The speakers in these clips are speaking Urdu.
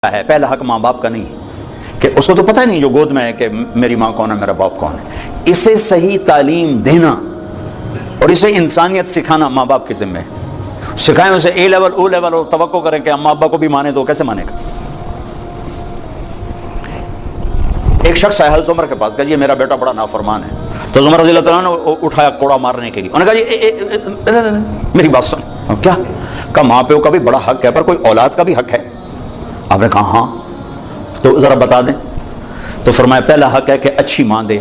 ہے، پہلا حق ماں باپ کا نہیں کہ اس کو تو پتہ ہی نہیں جو گود میں ہے کہ میری ماں کون ہے میرا باپ کون ہے. اسے صحیح تعلیم دینا اور اسے انسانیت سکھانا ماں باپ کے ذمہ ہے. سکھائیں اسے اے لیول او لیول اور توقع کریں کہ ماں باپ کو بھی مانے تو کیسے مانے گا. ایک شخص آیا حضرت عمر کے پاس، کہا جی میرا بیٹا بڑا نافرمان ہے. تو عمر رضی اللہ عنہ نے اٹھایا کوڑا مارنے کے لیے. انہوں نے کہا جی میری بات سن. کیا کہا؟ ماں پیو کا بھی بڑا حق ہے، پر کوئی اولاد کا بھی حق ہے. آپ نے کہا ہاں، تو ذرا بتا دیں. تو فرمایا پہلا حق ہے کہ اچھی ماں دے،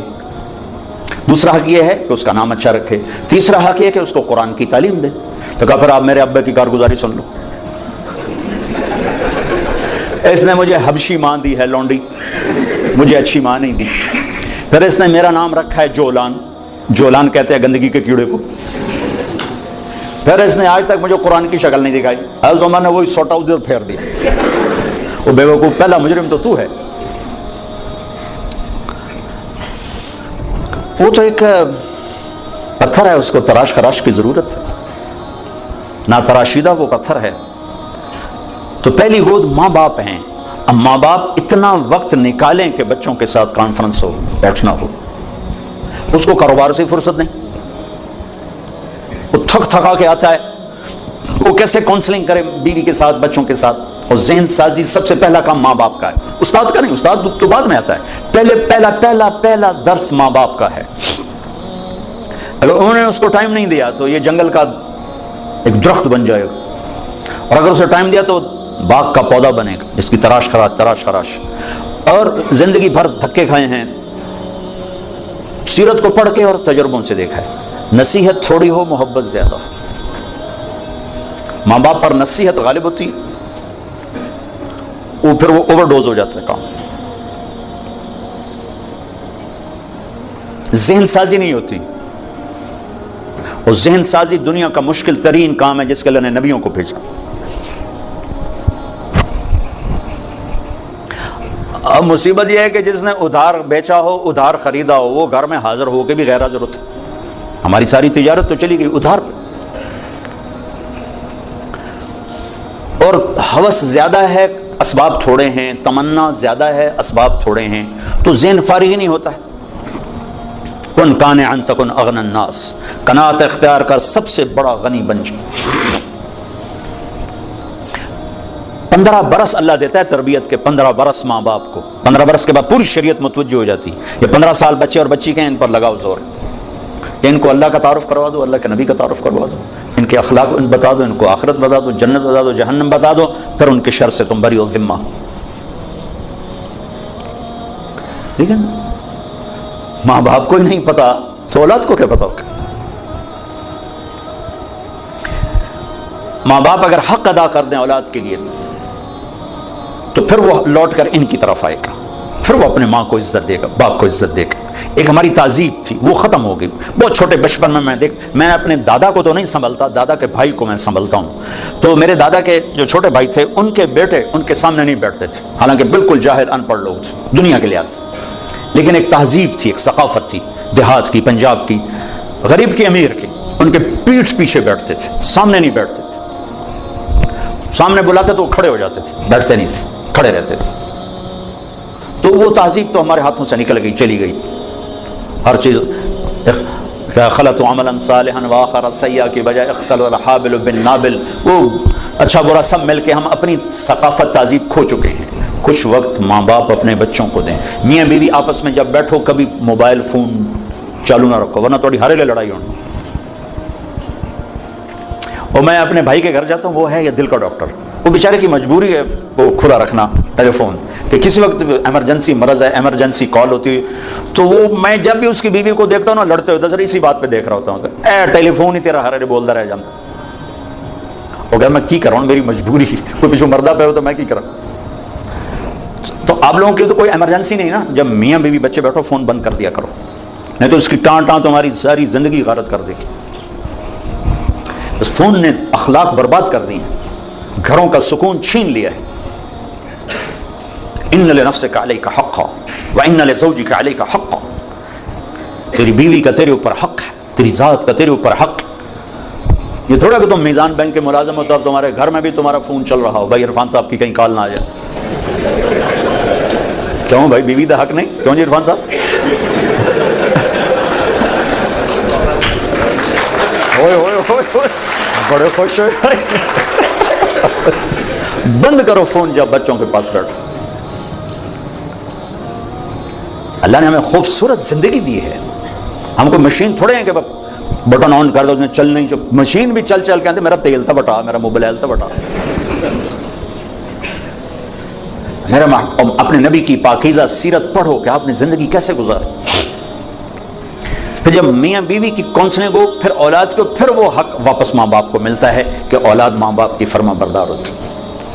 دوسرا حق یہ ہے کہ اس کا نام اچھا رکھے، تیسرا حق یہ کہ اس کو قرآن کی تعلیم دے. تو کہا پھر آپ میرے ابے کی کارگزاری سن لو. اس نے مجھے حبشی ماں دی ہے لونڈی، مجھے اچھی ماں نہیں دی. پھر اس نے میرا نام رکھا ہے جولان، جولان کہتے ہیں گندگی کے کیڑے کو. پھر اس نے آج تک مجھے قرآن کی شکل نہیں دکھائی. حضرت عمر نے وہی سوٹا ادھر پھیر دیا. وہ بے وقوف، پہلا مجرم تو ہے. وہ تو ایک پتھر ہے، اس کو تراش خراش کی ضرورت ہے، نہ تراشیدہ وہ پتھر ہے. تو پہلی گود ماں باپ ہیں. اب ماں باپ اتنا وقت نکالیں کہ بچوں کے ساتھ کانفرنس ہو، بیٹھنا ہو. اس کو کاروبار سے فرصت نہیں، وہ تھک تھکا کے آتا ہے، وہ کیسے کاؤنسلنگ کرے بیوی کے ساتھ بچوں کے ساتھ. اور ذہن سازی سب سے پہلا کام ماں باپ کا ہے، استاد کا نہیں. استاد تو بعد میں آتا ہے. پہلا درس ماں باپ کا ہے. اگر انہوں نے اس کو ٹائم نہیں دیا تو یہ جنگل کا ایک درخت بن جائے گا، اور اگر اسے ٹائم دیا تو باغ کا پودا بنے گا جس کی تراش خراش. اور زندگی بھر دھکے کھائے ہیں. سیرت کو پڑھ کے اور تجربوں سے دیکھا ہے، نصیحت تھوڑی ہو محبت زیادہ ہو. ماں باپ پر نصیحت غالب ہوتی ہے، وہ پھر وہ اوور ڈوز ہو جاتا ہے کام. ذہن سازی نہیں ہوتی، اور ذہن سازی دنیا کا مشکل ترین کام ہے جس کے لیے نے نبیوں کو بھیجا. اب مصیبت یہ ہے کہ جس نے ادھار بیچا ہو، ادھار خریدا ہو، وہ گھر میں حاضر ہو کے بھی غیر حاضر ہوتا. ہماری ساری تجارت تو چلی گئی ادھار پہ. اور ہوس زیادہ ہے، اسباب تھوڑے ہیں. تمنا زیادہ ہے، اسباب تھوڑے ہیں، تو ذہن فارغ ہی نہیں ہوتا ہے. کن قانعا تکن اغنی الناس، قناعت اختیار کر سب سے بڑا غنی بن جائے. 15 برس اللہ دیتا ہے تربیت کے. 15 برس ماں باپ کو، 15 برس کے بعد پوری شریعت متوجہ ہو جاتی. یہ 15 سال بچے اور بچی کے ہیں، ان پر لگاؤ زور. ان کو اللہ کا تعارف کروا دو، اللہ کے نبی کا تعارف کروا دو، ان کے اخلاق بتا دو، ان کو آخرت بتا دو، جنت بتا دو، جہنم بتا دو. پھر ان کے شر سے تم بری و ذمہ. لیکن ماں باپ کو ہی نہیں پتا تو اولاد کو کیا پتا ہوگا. ماں باپ اگر حق ادا کر دیں اولاد کے لیے تو پھر وہ لوٹ کر ان کی طرف آئے گا، پھر وہ اپنے ماں کو عزت دے گا، باپ کو عزت دے گا. ایک ہماری تہذیب تھی وہ ختم ہو گئی. بہت چھوٹے بچپن میں میں اپنے دادا کو تو نہیں سنبھلتا، دادا کے بھائی کو میں سنبھلتا ہوں. تو میرے دادا کے جو چھوٹے بھائی تھے، ان کے بیٹے ان کے سامنے نہیں بیٹھتے تھے، حالانکہ بالکل جاہل ان پڑھ لوگ تھے دنیا کے لحاظ سے. لیکن ایک تہذیب تھی، ایک ثقافت تھی، دیہات کی، پنجاب کی، غریب کی، امیر کی. ان کے پیٹھ پیچھے بیٹھتے تھے، سامنے نہیں بیٹھتے تھے. سامنے بلاتے تو وہ کھڑے ہو جاتے تھے، بیٹھتے نہیں تھے، کھڑے رہتے تھے. تو وہ تہذیب تو ہمارے ہاتھوں سے نکل گئی، چلی گئی. ہر چیز خلط عملا صالحا واخر سیئا کی بجائے اختلط الحابل بالنابل. وہ اچھا برا سب مل کے ہم اپنی ثقافت تہذیب کھو چکے ہیں. کچھ وقت ماں باپ اپنے بچوں کو دیں. میاں بیوی آپس میں جب بیٹھو کبھی موبائل فون چالو نہ رکھو، ورنہ تھوڑی ہارے لے لڑائی ہونی. اور میں اپنے بھائی کے گھر جاتا ہوں، وہ ہے یہ دل کا ڈاکٹر. وہ بیچارے کی مجبوری ہے وہ کھلا رکھنا ٹیلی فون کہ کسی وقت ایمرجنسی مرض ہے، ایمرجنسی کال ہوتی ہے. تو وہ میں جب بھی اس کی بیوی کو دیکھتا ہوں نا لڑتے ہوتے، ذرا اسی بات پہ دیکھ رہا ہوتا ہوں، ٹیلی فون ہی تیرا ہر بولتا رہ جاتا. وہ کہ میں کی کر رہا ہوں، میری مجبوری. کوئی پیچھو مردہ پہ ہو تو میں کی کروں. تو آپ لوگوں کے لیے تو کوئی ایمرجنسی نہیں نا. جب میاں بیوی بچے بیٹھو فون بند کر دیا کرو، نہیں تو اس کی ٹان تمہاری ساری زندگی غارت کر دے گی. بس فون نے اخلاق برباد کر دی ہیں، گھروں کا سکون چھین لیا ہے. ان لنفسک علیک حقا وان لزوجک علیک حقا. تیری بیوی کا تیرے اوپر حق ہے، تیری ذات کا تیرے اوپر حق. یہ تھوڑا کہ تم میزان بینک کے ملازم ہو تو اب تمہارے گھر میں بھی تمہارا فون چل رہا ہو، بھائی عرفان صاحب کی کہیں کال نہ آ جائے. کیوں بھائی بیوی دا حق نہیں؟ کیوں جی عرفان صاحب؟ ہوئے ہوئے ہوئے ہوئے بڑے خوش ہوئے. بند کرو فون جب بچوں کے پاس بیٹھو. اللہ نے ہمیں خوبصورت زندگی دی ہے. ہم کو مشین تھوڑے ہیں کہ بٹن آن کر دو چل نہیں. مشین بھی چل چل کے آتے میرا تیل تھا بٹا, میرا موبائل تھا بٹا. میرا اپنے نبی کی پاکیزہ سیرت پڑھو کہ آپ نے زندگی کیسے گزاری. پھر جب میاں بیوی کی کونسلنگ ہو, پھر اولاد کو, پھر وہ حق واپس ماں باپ کو ملتا ہے کہ اولاد ماں باپ کی فرما بردار ہوتی,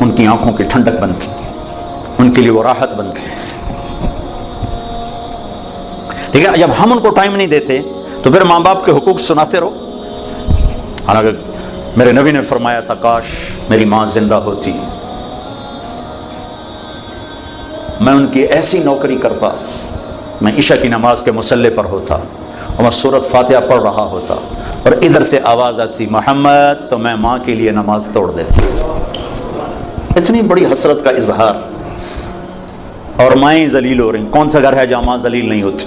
ان کی آنکھوں کی ٹھنڈک بنتی, ان کے لیے وہ راحت بنتی. لیکن جب ہم ان کو ٹائم نہیں دیتے تو پھر ماں باپ کے حقوق سناتے رہو. حالانکہ میرے نبی نے فرمایا تھا کاش میری ماں زندہ ہوتی, میں ان کی ایسی نوکری کرتا, میں عشاء کی نماز کے مصلی پر ہوتا اور میں سورۃ فاتحہ پڑھ رہا ہوتا اور ادھر سے آواز آتی محمد, تو میں ماں کے لیے نماز توڑ دیتا. اتنی بڑی حسرت کا اظہار. اور مائیں ذلیل ہو رہی. کون سا گھر ہے جہاں ماں ذلیل نہیں ہوتی؟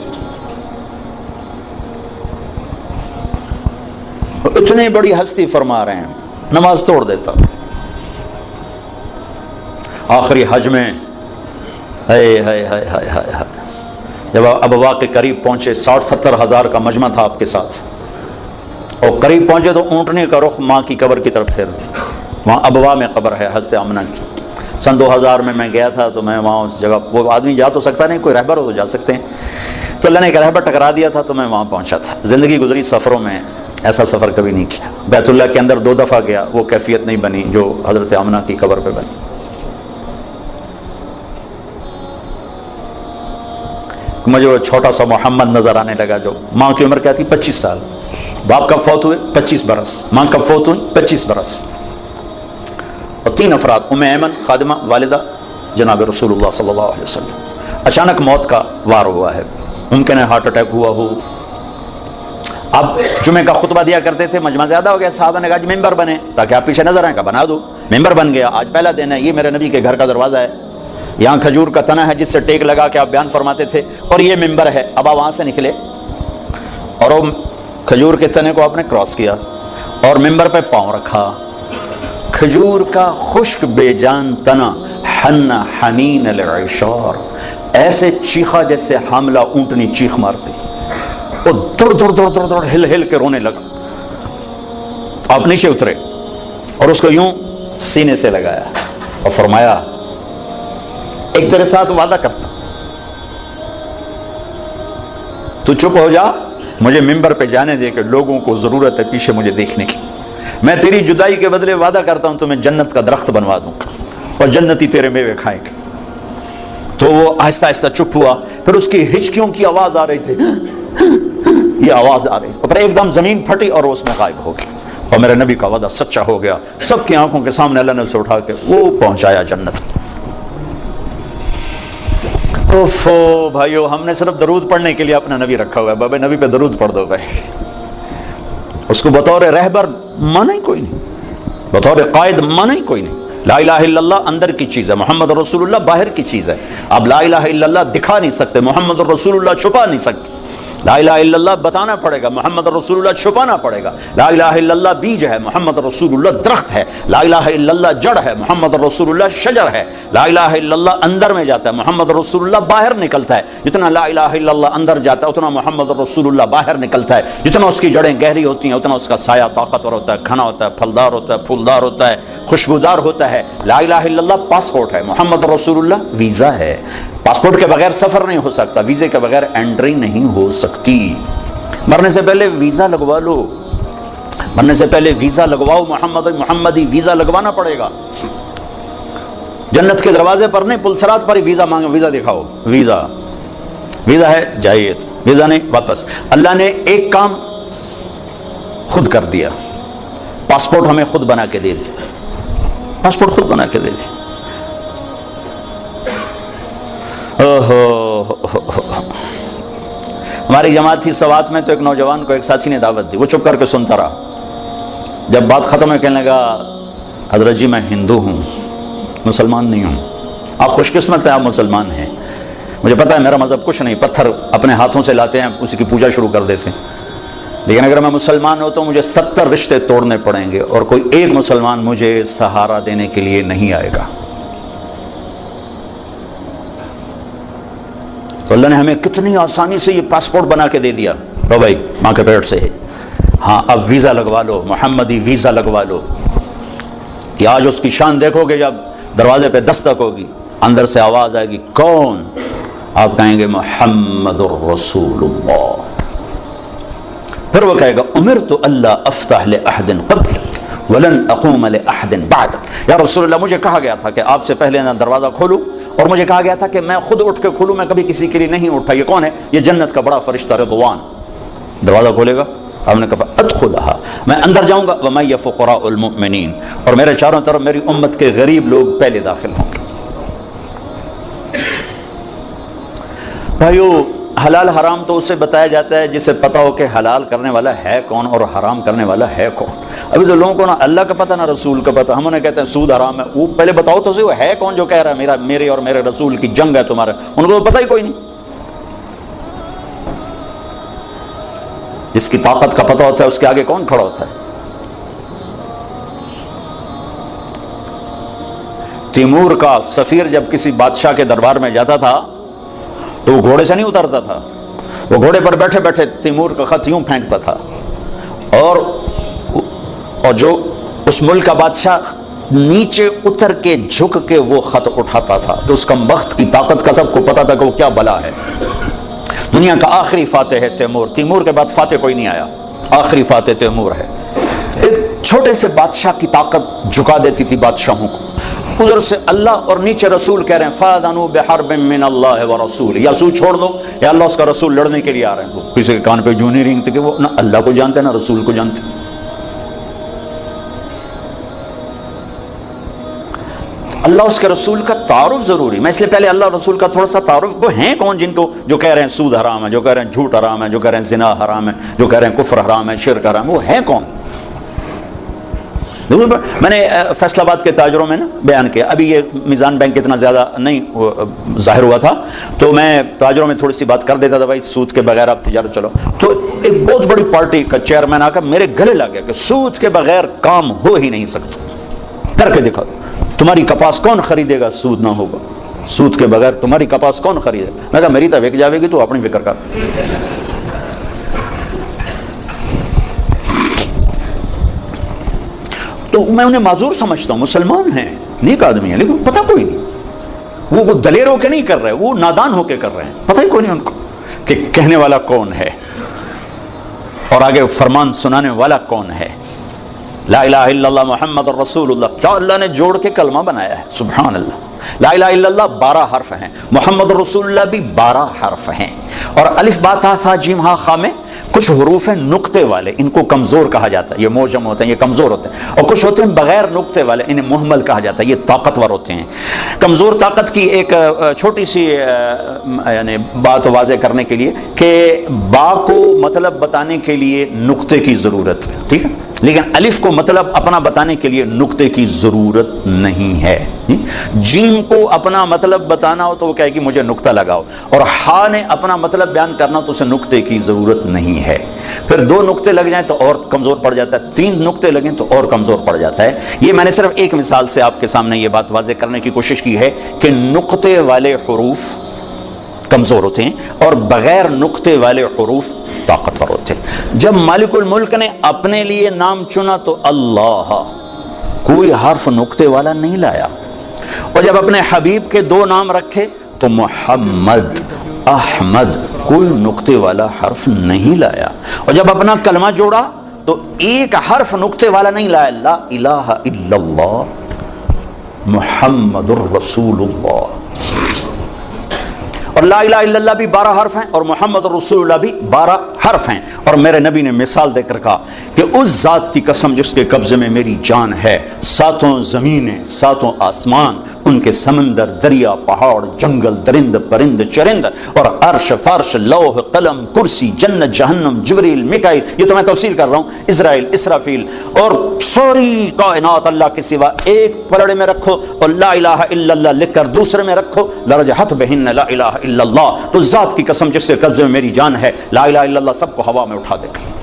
اتنی بڑی ہستی فرما رہے ہیں نماز توڑ دیتا. آخری حج میں جب ابوا کے قریب پہنچے, 60-70 ہزار کا مجمع تھا آپ کے ساتھ, اور قریب پہنچے تو اونٹنے کا رخ ماں کی قبر کی طرف پھر. وہاں ابوا میں قبر ہے حضرت آمنہ کی. سن 2000 میں گیا تھا تو میں وہاں اس جگہ, وہ آدمی جا تو سکتا نہیں, کوئی رہبر ہو تو جا سکتے ہیں, تو اللہ نے ایک رہبر ٹکرا دیا تھا تو میں وہاں پہنچا تھا. زندگی گزری سفروں میں, ایسا سفر کبھی نہیں کیا. بیت اللہ کے اندر 2 دفعہ گیا, وہ کیفیت نہیں بنی جو حضرت آمنہ کی قبر پہ بنی. مجھے وہ چھوٹا سا محمد نظر آنے لگا جو ماں کی عمر کیا تھی 25 سال, باپ کب فوت ہوئے 25 برس, ماں کب فوت ہوئی 25 برس, اور 3 افراد, ام ایمن خادمہ والدہ جناب رسول اللہ صلی اللہ علیہ وسلم. اچانک موت کا وار ہوا ہے, ممکن ہے ہارٹ اٹیک ہوا ہو. اب جمعے کا خطبہ دیا کرتے تھے, مجمع زیادہ ہو گیا, صحابہ نے کہا جی ممبر بنے تاکہ آپ پیچھے نظر آئیں, کا بنا دو. ممبر بن گیا. آج پہلا دن ہے, یہ میرے نبی کے گھر کا دروازہ ہے, یہاں کھجور کا تنا ہے جس سے ٹیک لگا کے آپ بیان فرماتے تھے, اور یہ ممبر ہے. اب آپ وہاں سے نکلے اور وہ کھجور کے تنے کو آپ نے کراس کیا اور ممبر پہ پاؤں رکھا. کھجور کا خشک بے جان تنا حن حنین العشار, ایسے چیخا جیسے حاملہ اونٹنی چیخ مارتی, اور دوڑ دوڑ دوڑ دوڑ دوڑ ہل ہل کے رونے لگا. آپ نیچے اترے اور اس کو یوں سینے سے لگایا اور فرمایا ایک تیرے ساتھ وعدہ کرتا, تو چپ ہو جا, مجھے ممبر پہ جانے دے کہ لوگوں کو ضرورت ہے پیچھے مجھے دیکھنے کی. میں تیری جدائی کے بدلے وعدہ کرتا ہوں تمہیں جنت کا درخت بنوا دوں گا اور جنتی تیرے میوے کھائیں گے. تو وہ آہستہ آہستہ چپ ہوا. پھر اس کی ہچکیوں کی آواز آ رہی تھی, یہ آواز آ رہی, اور پھر ایک دم زمین پھٹی اور وہ اس میں غائب ہو گئی. اور میرے نبی کا وعدہ سچا ہو گیا. سب کی آنکھوں کے سامنے اللہ نے اسے اٹھا کے وہ پہنچایا جنت. اوفو بھائیو, ہم نے صرف درود پڑھنے کے لیے اپنا نبی رکھا ہوا ہے. بابا نبی پہ درود پڑھ دو بھائی. اس کو بطور رہبر مانا ہی کوئی نہیں, بطور قائد مانا ہی کوئی نہیں. لا الہ الا اللہ اندر کی چیز ہے, محمد رسول اللہ باہر کی چیز ہے. اب لا الہ الا اللہ دکھا نہیں سکتے, محمد رسول اللہ چھپا نہیں سکتے. لا الہ الا اللہ بتانا پڑے گا, محمد رسول اللہ چھپانا پڑے گا. لا الہ الا اللہ بیج ہے, محمد رسول اللہ درخت ہے. لا الہ الا اللہ جڑ ہے, محمد رسول اللہ شجر ہے. لا الہ الا اللہ اندر میں جاتا ہے, محمد رسول اللہ باہر نکلتا ہے. جتنا لا الہ الا اللہ اندر جاتا ہے اتنا محمد رسول اللہ باہر نکلتا ہے. جتنا اس کی جڑیں گہری ہوتی ہیں اتنا اس کا سایہ طاقتور ہوتا ہے, گھنا ہوتا ہے, پھلدار ہوتا ہے, پھولدار ہوتا ہے, خوشبودار ہوتا ہے. لا الہ الا اللہ پاسپورٹ ہے, محمد رسول اللہ ویزا ہے. پاسپورٹ کے بغیر سفر نہیں ہو سکتا, ویزے کے بغیر انٹری نہیں ہو سکتی. مرنے سے پہلے ویزا لگوا لو, مرنے سے پہلے ویزا لگواؤ. محمدی ویزا لگوانا پڑے گا. جنت کے دروازے پر نہیں, پلسرات پر ہی ویزا مانگے, ویزا دکھاؤ. ویزا ہے جائیے, ویزا نہیں واپس. اللہ نے ایک کام خود کر دیا, پاسپورٹ ہمیں خود بنا کے دے دیا, پاسپورٹ خود بنا کے دے دیا. ہماری جماعت تھی سوات میں, تو ایک نوجوان کو ایک ساتھی نے دعوت دی, وہ چپ کر کے سنتا رہا. جب بات ختم ہے کہنے لگا حضرت جی میں ہندو ہوں, مسلمان نہیں ہوں. آپ خوش قسمت ہیں، آپ مسلمان ہیں. مجھے پتا ہے میرا مذہب کچھ نہیں، پتھر اپنے ہاتھوں سے لاتے ہیں، اسی کی پوجا شروع کر دیتے ہیں. لیکن اگر میں مسلمان ہوں تو مجھے 70 رشتے توڑنے پڑیں گے اور کوئی ایک مسلمان مجھے سہارا دینے کے لیے نہیں آئے گا. تو اللہ نے ہمیں کتنی آسانی سے یہ پاسپورٹ بنا کے دے دیا. لو بھائی ماں کے پیٹ سے، ہاں اب ویزا لگوا لو، محمدی ویزا لگوا لو. کہ آج اس کی شان دیکھو گے، جب دروازے پہ دستک ہوگی اندر سے آواز آئے گی کون؟ آپ کہیں گے محمد الرسول اللہ. پھر وہ کہے گا امرت الا افتح لاحد قبلک ولن اقوم لاحد بعدک. یا رسول اللہ مجھے کہا گیا تھا کہ آپ سے پہلے نہ دروازہ کھولوں، اور مجھے کہا گیا تھا کہ میں خود اٹھ کے کھولوں، میں کبھی کسی کے لیے نہیں اٹھا. یہ کون ہے؟ یہ جنت کا بڑا فرشتہ رضوان. دروازہ کھولے گا، آپ نے کہا ادخلھا، میں اندر جاؤں گا. ومن فقراء المؤمنین، اور میرے چاروں طرف میری امت کے غریب لوگ پہلے داخل ہوں گے. بھائیو حلال حرام تو اسے بتایا جاتا ہے جسے پتا ہو کہ حلال کرنے والا ہے کون اور حرام کرنے والا ہے کون. ابھی تو لوگوں کو نہ اللہ کا پتہ نہ رسول کا پتہ. ہم انہیں کہتے ہیں سود حرام ہے، وہ پہلے بتاؤ تو صحیح وہ ہے کون جو کہہ رہا ہے میرے اور میرے رسول کی جنگ ہے تمہارے. ان کو تو پتہ ہی کوئی نہیں. جس کی طاقت کا پتہ ہوتا ہے اس کے آگے کون کھڑا ہوتا ہے؟ تیمور کا سفیر جب کسی بادشاہ کے دربار میں جاتا تھا تو وہ گھوڑے سے نہیں اترتا تھا، وہ گھوڑے پر بیٹھے بیٹھے تیمور کا خط یوں پھینکتا تھا، اور جو اس ملک کا بادشاہ نیچے اتر کے جھک کے وہ خط اٹھاتا تھا. تو اس کمبخت کی طاقت کا سب کو پتا تھا کہ وہ کیا بلا ہے. دنیا کا آخری فاتح ہے تیمور. تیمور کے بعد فاتح کوئی نہیں آیا، آخری فاتح تیمور ہے. ایک چھوٹے سے بادشاہ کی طاقت جھکا دیتی تھی بادشاہوں کو. ادھر سے اللہ اور نیچے رسول کہہ رہے ہیں فَأَذَنُوا بِحَرْبٍ مِّنَ اللَّهِ وَرَسُولِهِ، یا سود چھوڑ دو یا اللہ اس کا رسول لڑنے کے لیے آ رہے ہیں. وہ کسی کے کان پہ جوں نہیں رینگتے کہ وہ نہ اللہ کو جانتے نہ رسول کو جانتے. اللہ اس کے رسول کا تعارف ضروری. میں اس لیے پہلے اللہ رسول کا تھوڑا سا تعارف، وہ ہیں کون جن کو جو کہہ رہے ہیں سود حرام ہے، جو کہہ رہے ہیں جھوٹ حرام ہے، جو کہہ رہے ہیں زنا حرام ہے، جو کہہ رہے ہیں کفر حرام ہے، شرک حرام ہے، وہ ہیں کون؟ میں نے فیصل آباد کے تاجروں میں نا بیان کیا. ابھی یہ میزان بینک اتنا زیادہ نہیں ظاہر ہوا تھا تو میں تاجروں میں تھوڑی سی بات کر دیتا تھا، بھائی سود کے بغیر آپ تجارت چلو. تو ایک بہت بڑی پارٹی کا چیئرمین آ کر میرے گلے لگ گیا کہ سود کے بغیر کام ہو ہی نہیں سکتا. کر کے دکھاؤ. تمہاری کپاس کون خریدے گا؟ سود نہ ہوگا. سود کے بغیر تمہاری کپاس کون خریدے گا؟ میں کہا میری تو بک جاوے گی، تو اپنی فکر کر. تو میں انہیں معذور سمجھتا ہوں. مسلمان ہیں، نیک آدمی ہیں، لیکن پتہ کوئی نہیں. وہ دلیر ہو کے نہیں کر رہے، وہ نادان ہو کے کر رہے ہیں. پتہ ہی کوئی نہیں ان کو کہ کہنے والا کون ہے اور آگے فرمان سنانے والا کون ہے. لا الہ الا اللہ محمد الرسول اللہ، کیا اللہ نے جوڑ کے کلمہ بنایا ہے. سبحان اللہ. لا الہ الا اللہ 12 حرف ہیں، محمد الرسول اللہ بھی 12 حرف ہیں. اور الف با تا ثا جیم ہا خا میں کچھ حروف ہیں نقطے والے، ان کو کمزور کہا جاتا ہے. یہ موجم ہوتے ہیں، یہ کمزور ہوتے ہیں. اور کچھ ہوتے ہیں بغیر نقطے والے، انہیں مہمل کہا جاتا ہے، یہ طاقتور ہوتے ہیں. کمزور طاقت کی ایک چھوٹی سی یعنی بات واضح کرنے کے لیے کہ با کو مطلب بتانے کے لیے نقطے کی ضرورت ہے، ٹھیک ہے، لیکن الف کو مطلب اپنا بتانے کے لیے نقطے کی ضرورت نہیں ہے. جیم کو اپنا مطلب بتانا ہو تو وہ کہے گی مجھے نقطہ لگاؤ، اور ہا نے اپنا مطلب بیان کرنا تو اسے نقطے کی ضرورت نہیں ہے. پھر 2 نقطے لگ جائیں تو اور کمزور پڑ جاتا ہے، 3 نقطے لگیں تو اور کمزور پڑ جاتا ہے. یہ میں نے صرف ایک مثال سے آپ کے سامنے یہ بات واضح کرنے کی کوشش کی ہے کہ نقطے والے حروف کمزور ہوتے ہیں اور بغیر نقطے والے حروف طاقتور ہوتے ہیں. جب مالک الملک نے اپنے لیے نام چنا تو اللہ، کوئی حرف نقطے والا نہیں لایا. اور جب اپنے حبیب کے 2 نام رکھے تو محمد، احمد، کوئی نقطے والا حرف نہیں لایا. اور جب اپنا کلمہ جوڑا تو ایک حرف نقطے والا نہیں لایا. لا الہ الا اللہ محمد الرسول اللہ. اور لا الہ الا اللہ بھی 12 حرف ہیں اور محمد رسول اللہ بھی 12 حرف ہیں. اور میرے نبی نے مثال دے کر کہا کہ اس ذات کی قسم جس کے قبضے میں میری جان ہے، 7 زمینیں، 7 آسمان، ان کے سمندر، دریا، پہاڑ، جنگل، درند، پرند، چرند، اور عرش، فرش، لوح، قلم، کرسی، جنت، جہنم، جبریل، میکائیل، یہ تو میں تفصیل کر رہا ہوں، اسرائیل، اسرافیل، اور ساری کائنات اللہ کے سوا ایک پلڑے میں رکھو اور لا الہ الا اللہ لکھ کر دوسرے میں رکھو، لرجحت بہن لا الہ الا اللہ، تو ذات کی قسم جس سے قبضے میں میری جان ہے، لا الہ الا اللہ سب کو ہوا میں اٹھا دے گا۔